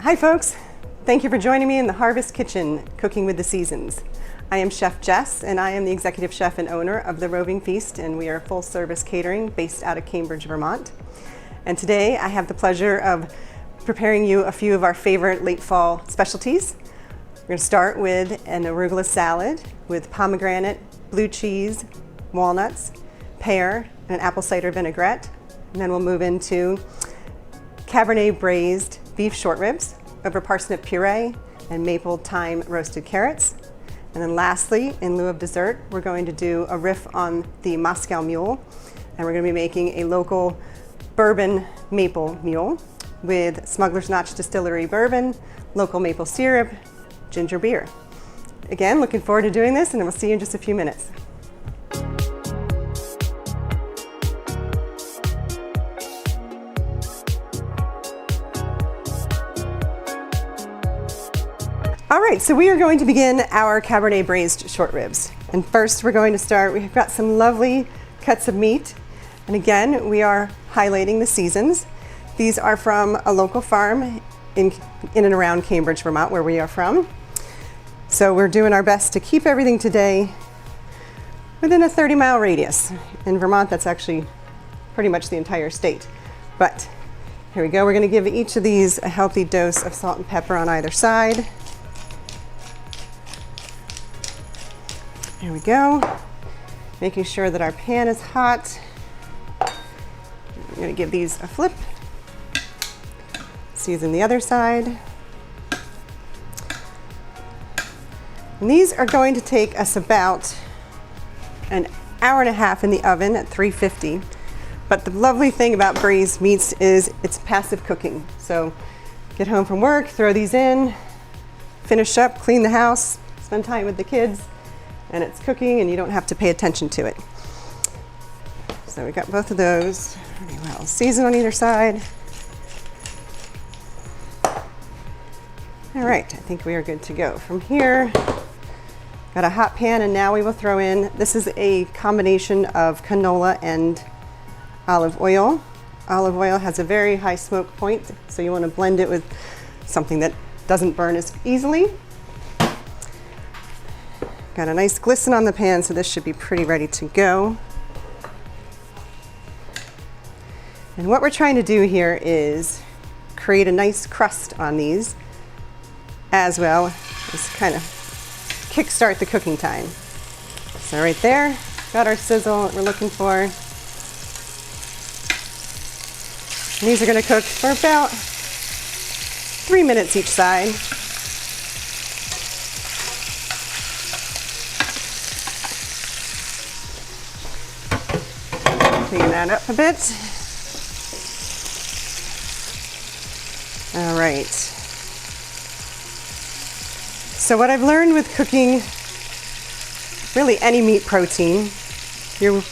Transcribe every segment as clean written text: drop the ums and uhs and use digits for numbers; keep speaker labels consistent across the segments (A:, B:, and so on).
A: Hi folks, thank you for joining me in the Harvest Kitchen, Cooking with the Seasons. I am Chef Jess and I am the executive chef and owner of The Roving Feast, and we are full service catering based out of Cambridge, Vermont. And today I have the pleasure of preparing you a few of our favorite late fall specialties. We're going to start with an arugula salad with pomegranate, blue cheese, walnuts, pear, and an apple cider vinaigrette. And then we'll move into Cabernet-Braised Beef Short Ribs over parsnip puree and maple thyme roasted carrots. And then lastly, in lieu of dessert, we're going to do a riff on the Moscow Mule, and we're going to be making a local bourbon maple mule with Smuggler's Notch Distillery bourbon, local maple syrup, ginger beer. Again, looking forward to doing this, and we'll see you in just a few minutes. All right, so we are going to begin our Cabernet Braised Short Ribs. And first we're going to start, we've got some lovely cuts of meat. And again, we are highlighting the seasons. These are from a local farm in and around Cambridge, Vermont, where we are from. So we're doing our best to keep everything today within a 30-mile radius. In Vermont, that's actually pretty much the entire state. But here we go, we're gonna give each of these a healthy dose of salt and pepper on either side. There we go. Making sure that our pan is hot. I'm going to give these a flip. Season the other side. And these are going to take us about an hour and a half in the oven at 350. But the lovely thing about braised meats is it's passive cooking. So get home from work, throw these in, finish up, clean the house, spend time with the kids, and it's cooking and you don't have to pay attention to it. So we got both of those pretty well seasoned on either side. All right, I think we are good to go. From here, got a hot pan, and now we will throw in, this is a combination of canola and olive oil. Olive oil has a very high smoke point, so you want to blend it with something that doesn't burn as easily. Got a nice glisten on the pan, so this should be pretty ready to go. And what we're trying to do here is create a nice crust on these, as well as kind of kickstart the cooking time. So right there, got our sizzle that we're looking for. And these are going to cook for about 3 minutes each side. Clean that up a bit. All right. So what I've learned with cooking really any meat protein, you're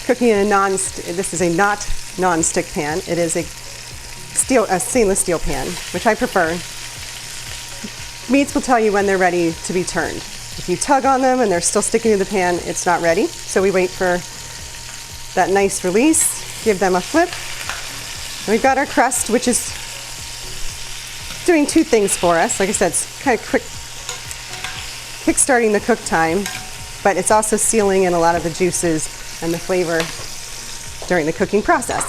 A: cooking in a this is a not non-stick pan. It is a stainless steel pan, which I prefer. Meats will tell you when they're ready to be turned. If you tug on them and they're still sticking to the pan, it's not ready. So we wait for that nice release, give them a flip. And we've got our crust, which is doing two things for us. Like I said, it's kind of quick, kick-starting the cook time, but it's also sealing in a lot of the juices and the flavor during the cooking process.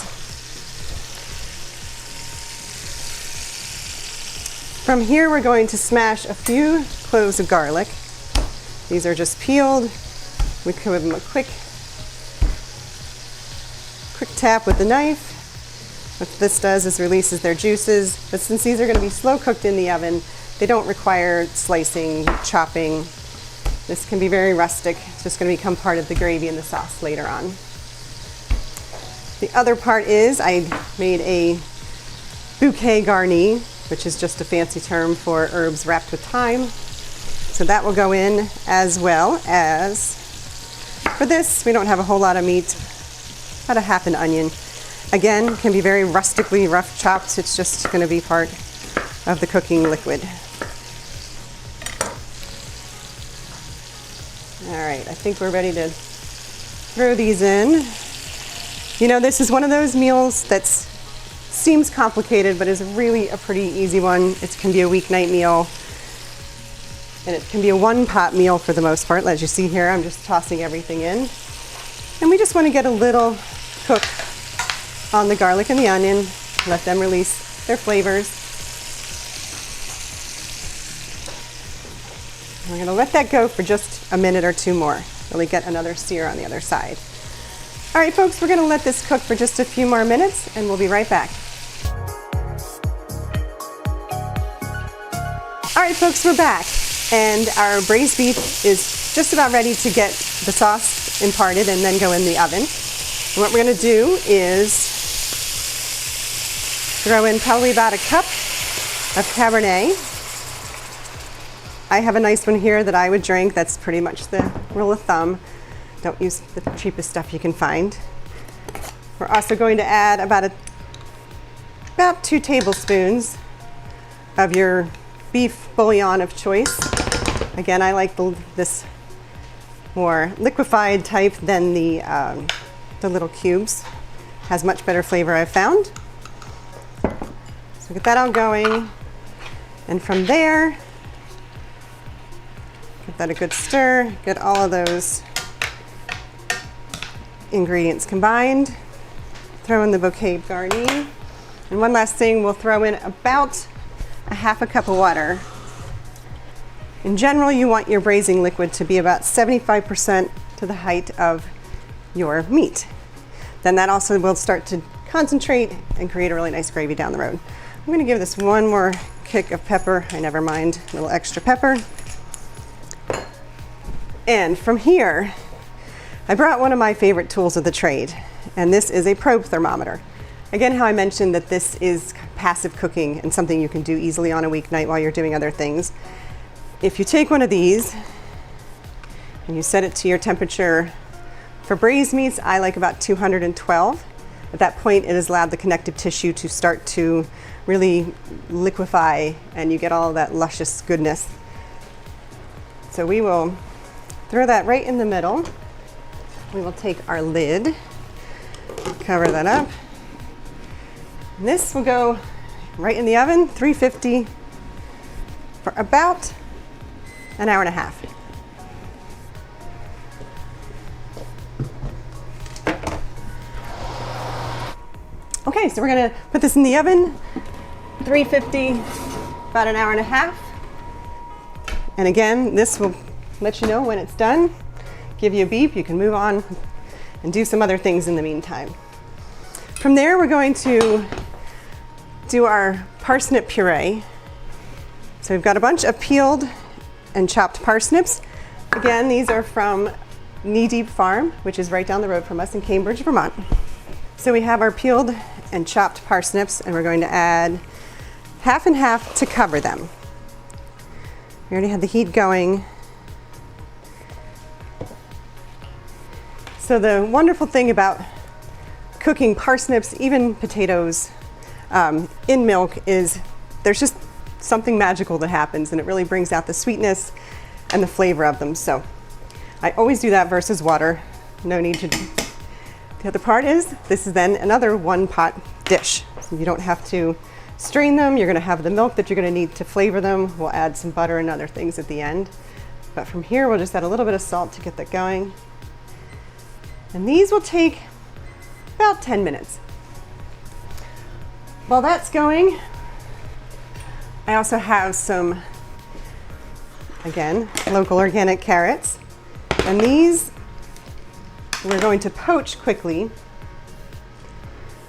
A: From here, we're going to smash a few cloves of garlic. These are just peeled. We can give them a quick tap with the knife. What this does is releases their juices, but since these are going to be slow cooked in the oven, they don't require slicing, chopping. This can be very rustic. It's just going to become part of the gravy and the sauce later on. The other part is I made a bouquet garni, which is just a fancy term for herbs wrapped with thyme. So that will go in, as well as, for this, we don't have a whole lot of meat, about a half an onion. Again, can be very rustically rough chopped. It's just going to be part of the cooking liquid. All right, I think we're ready to throw these in. You know, this is one of those meals that's seems complicated, but is really a pretty easy one. It can be a weeknight meal, and it can be a one-pot meal for the most part. As you see here, I'm just tossing everything in. And we just want to get a little cook on the garlic and the onion, let them release their flavors. We're going to let that go for just a minute or two more. Really get another sear on the other side. All right, folks, we're going to let this cook for just a few more minutes, and we'll be right back. All right, folks, we're back, and our braised beef is just about ready to get the sauce imparted and then go in the oven. And what we're going to do is throw in probably about a cup of Cabernet. I have a nice one here that I would drink. That's pretty much the rule of thumb. Don't use the cheapest stuff you can find. We're also going to add about 2 tablespoons of your beef bouillon of choice. Again, I like this more liquefied type than the little cubes. Has much better flavor, I've found. So get that all going, and from there, give that a good stir. Get all of those ingredients combined. Throw in the bouquet garni. And one last thing, we'll throw in about a half a cup of water. In general, you want your braising liquid to be about 75% to the height of your meat. Then that also will start to concentrate and create a really nice gravy down the road. I'm going to give this one more kick of pepper. I never mind a little extra pepper. And from here, I brought one of my favorite tools of the trade, and this is a probe thermometer. Again, how I mentioned that this is passive cooking and something you can do easily on a weeknight while you're doing other things. If you take one of these and you set it to your temperature, for braised meats, I like about 212. At that point, it has allowed the connective tissue to start to really liquefy, and you get all that luscious goodness. So we will throw that right in the middle. We will take our lid, cover that up. And this will go right in the oven, 350, for about an hour and a half. Okay, so we're gonna put this in the oven, 350, about an hour and a half. And again, this will let you know when it's done, give you a beep, you can move on and do some other things in the meantime. From there, we're going to do our parsnip puree. So we've got a bunch of peeled and chopped parsnips. Again, these are from Knee Deep Farm, which is right down the road from us in Cambridge, Vermont. So we have our peeled and chopped parsnips, and we're going to add half and half to cover them. We already had the heat going. So the wonderful thing about cooking parsnips, even potatoes, in milk is there's just something magical that happens, and it really brings out the sweetness and the flavor of them. So I always do that versus water. No need to. The other part is this is then another one-pot dish. So you don't have to strain them. You're going to have the milk that you're going to need to flavor them. We'll add some butter and other things at the end. But from here, we'll just add a little bit of salt to get that going. And these will take about 10 minutes. While that's going, I also have some, again, local organic carrots. And these we're going to poach quickly.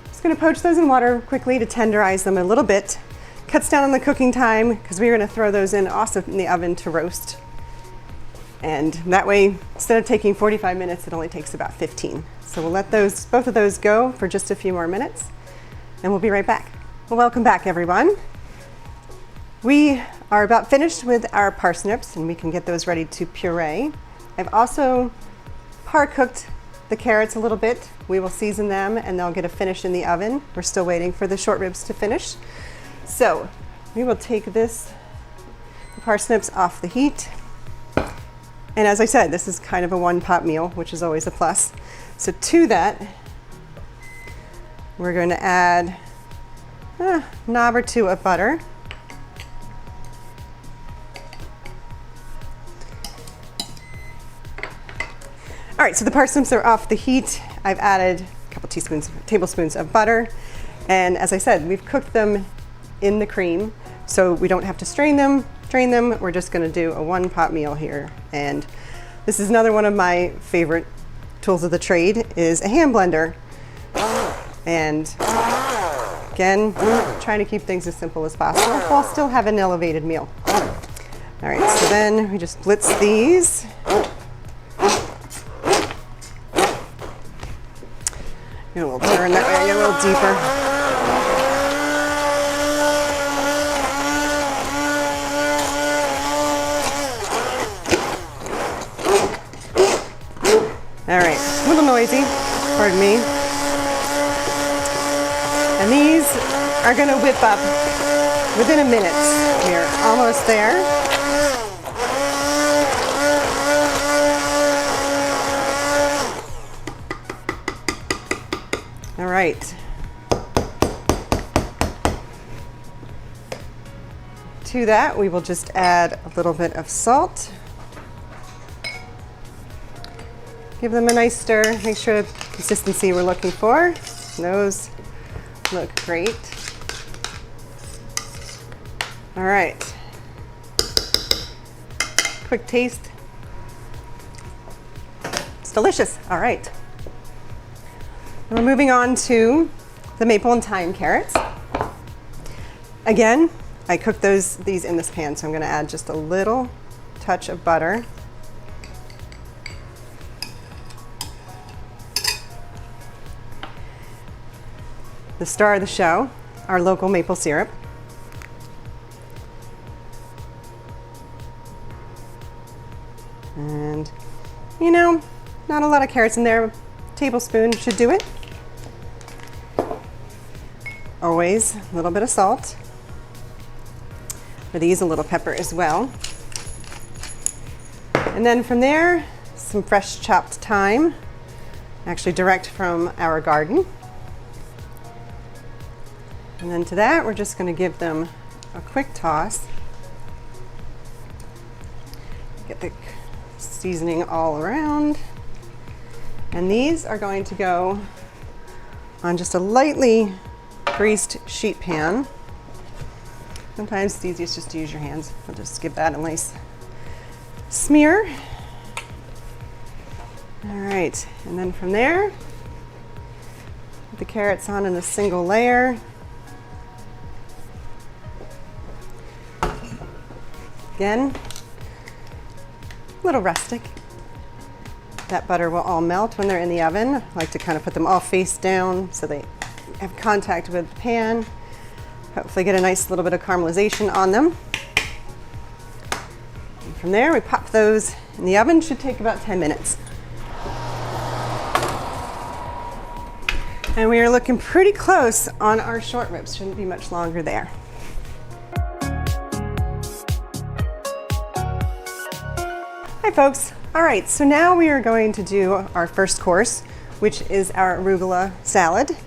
A: Just going to poach those in water quickly to tenderize them a little bit. Cuts down on the cooking time because we're going to throw those in also in the oven to roast. And that way, instead of taking 45 minutes, it only takes about 15. So we'll let both of those go for just a few more minutes, and we'll be right back. Well, welcome back, everyone. We are about finished with our parsnips, and we can get those ready to puree. I've also par-cooked the carrots a little bit. We will season them, and they'll get a finish in the oven. We're still waiting for the short ribs to finish. So we will take the parsnips off the heat. And as I said, this is kind of a one-pot meal, which is always a plus. So to that, we're going to add a knob or two of butter. All right, so the parsnips are off the heat. I've added a couple tablespoons of butter. And as I said, we've cooked them in the cream, so we don't have to strain them. We're just gonna do a one pot meal here. And this is another one of my favorite tools of the trade is a hand blender. And again, trying to keep things as simple as possible while still having an elevated meal. All right, so then we just blitz these. Get a little turn that way, get a little deeper. All right, a little noisy, pardon me. And these are gonna whip up within a minute. We're almost there. All right. To that, we will just add a little bit of salt. Give them a nice stir, make sure the consistency we're looking for. Those look great. All right. Quick taste. It's delicious. All right. We're moving on to the maple and thyme carrots. Again, I cooked these in this pan, so I'm gonna add just a little touch of butter. The star of the show, our local maple syrup. And, you know, not a lot of carrots in there. A tablespoon should do it. Always a little bit of salt. For these, a little pepper as well. And then from there, some fresh chopped thyme, actually direct from our garden. And then to that, we're just going to give them a quick toss. Get the seasoning all around. And these are going to go on just a lightly greased sheet pan. Sometimes it's easiest just to use your hands. We'll just give that a nice smear. All right, and then from there, put the carrots on in a single layer. Again, a little rustic. That butter will all melt when they're in the oven. I like to kind of put them all face down so they have contact with the pan. Hopefully get a nice little bit of caramelization on them. And from there, we pop those in the oven. Should take about 10 minutes. And we are looking pretty close on our short ribs. Shouldn't be much longer there. Hi folks. All right, so now we are going to do our first course, which is our arugula salad.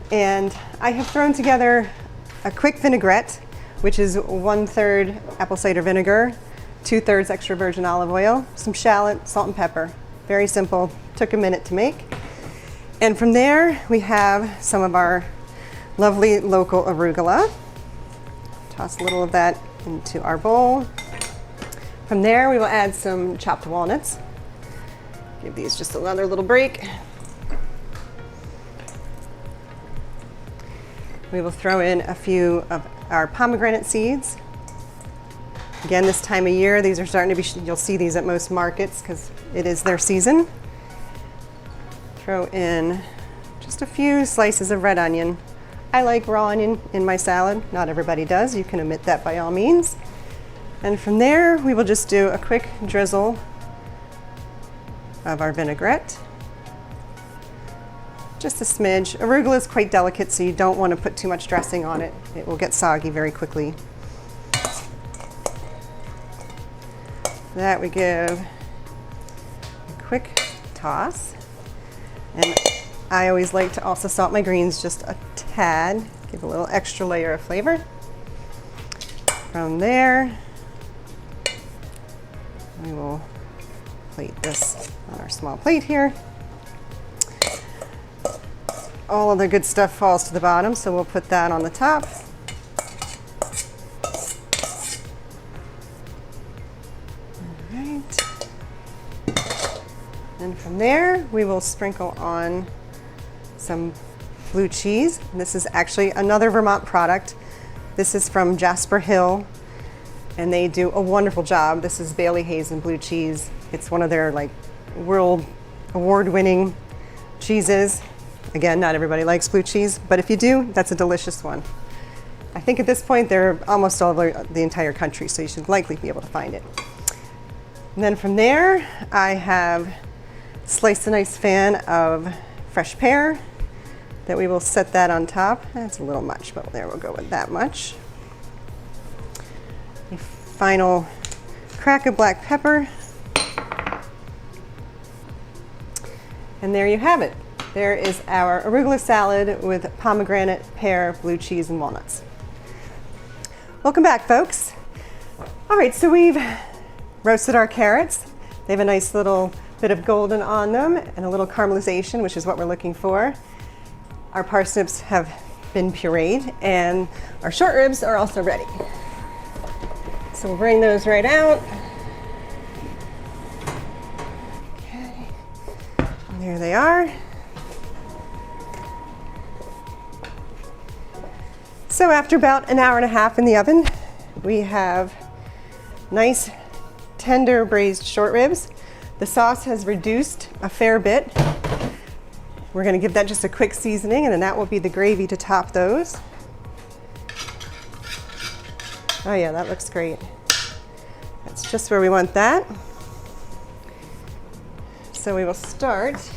A: And I have thrown together a quick vinaigrette, which is 1/3 apple cider vinegar, 2/3 extra virgin olive oil, some shallot, salt and pepper. Very simple, took a minute to make. And from there, we have some of our lovely local arugula. Toss a little of that into our bowl. From there, we will add some chopped walnuts. Give these just another little break. We will throw in a few of our pomegranate seeds. Again, this time of year, these are starting to be, you'll see these at most markets because it is their season. Throw in just a few slices of red onion. I like raw onion in my salad. Not everybody does. You can omit that by all means. And from there, we will just do a quick drizzle of our vinaigrette. Just a smidge. Arugula is quite delicate, so you don't want to put too much dressing on it. It will get soggy very quickly. That we give a quick toss. And I always like to also salt my greens just a tad. Give a little extra layer of flavor. From there, we will plate this on our small plate here. All of the good stuff falls to the bottom, so we'll put that on the top. All right. And from there, we will sprinkle on some blue cheese. And this is actually another Vermont product. This is from Jasper Hill, and they do a wonderful job. This is Bailey Hazen blue cheese. It's one of their like world award-winning cheeses. Again, not everybody likes blue cheese, but if you do, that's a delicious one. I think at this point they're almost all over the entire country, so you should likely be able to find it. And then from there, I have sliced a nice fan of fresh pear that we will set that on top. That's a little much, but there we'll go with that much. A final crack of black pepper. And there you have it. There is our arugula salad with pomegranate, pear, blue cheese, and walnuts. Welcome back, folks. All right, so we've roasted our carrots. They have a nice little bit of golden on them and a little caramelization, which is what we're looking for. Our parsnips have been pureed, and our short ribs are also ready. So we'll bring those right out. Okay, and there they are. So after about an hour and a half in the oven, we have nice tender braised short ribs. The sauce has reduced a fair bit. We're going to give that just a quick seasoning, and then that will be the gravy to top those. Oh yeah, that looks great. That's just where we want that. So we will start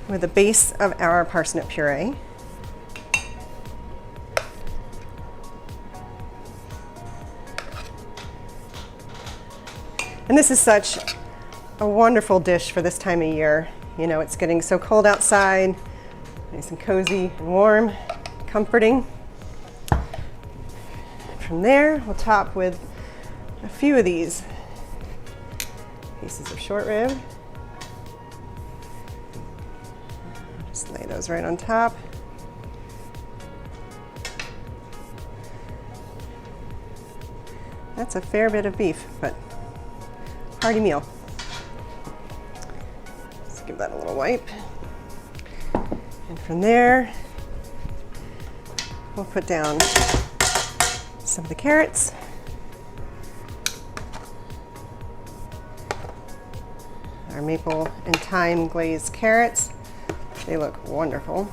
A: with the base of our parsnip puree. And this is such a wonderful dish for this time of year. You know, it's getting so cold outside, nice and cozy and warm, comforting. From there, we'll top with a few of these pieces of short rib. Just lay those right on top. That's a fair bit of beef, but hearty meal. Let's give that a little wipe. And from there, we'll put down some of the carrots. Our maple and thyme glazed carrots. They look wonderful.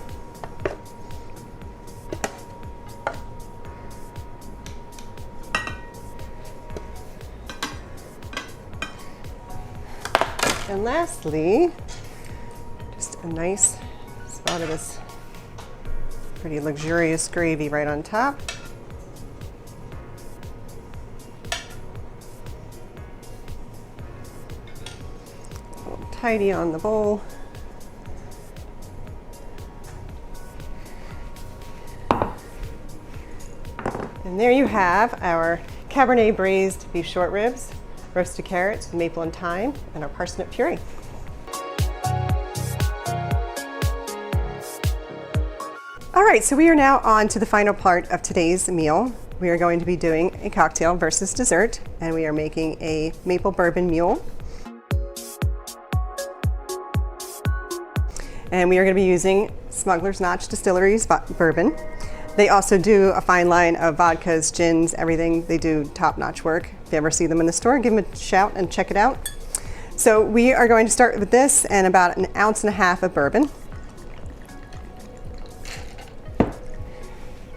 A: And lastly, just a nice spot of this pretty luxurious gravy right on top. A little tidy on the bowl. And there you have our Cabernet-Braised Beef Short Ribs, roasted carrots, maple and thyme, and our parsnip puree. All right, so we are now on to the final part of today's meal. We are going to be doing a cocktail versus dessert, and we are making a maple bourbon mule. And we are going to be using Smuggler's Notch Distillery's bourbon. They also do a fine line of vodkas, gins, everything. They do top-notch work. If you ever see them in the store, give them a shout and check it out. So we are going to start with this and about 1.5 ounces of bourbon.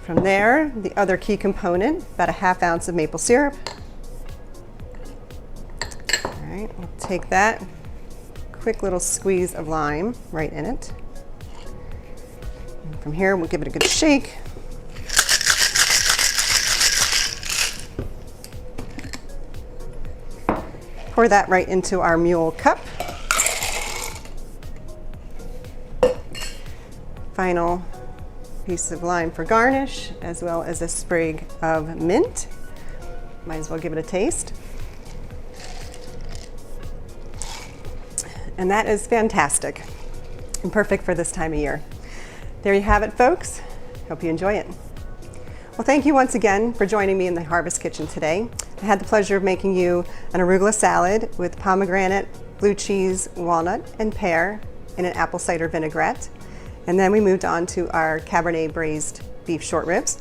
A: From there, the other key component, about 1/2 ounce of maple syrup. All right, we'll take that, quick little squeeze of lime right in it. And from here, we'll give it a good shake. Pour that right into our mule cup. Final piece of lime for garnish, as well as a sprig of mint. Might as well give it a taste. And that is fantastic and perfect for this time of year. There you have it, folks. Hope you enjoy it. Well, thank you once again for joining me in the Harvest Kitchen today. I had the pleasure of making you an arugula salad with pomegranate, blue cheese, walnut, and pear in an apple cider vinaigrette. And then we moved on to our Cabernet-Braised Beef Short Ribs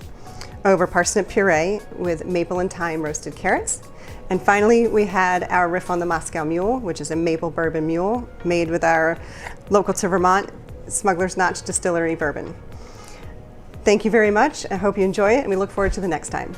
A: over parsnip puree with maple and thyme roasted carrots. And finally, we had our riff on the Moscow Mule, which is a maple bourbon mule made with our local to Vermont Smuggler's Notch Distillery bourbon. Thank you very much. I hope you enjoy it, and we look forward to the next time.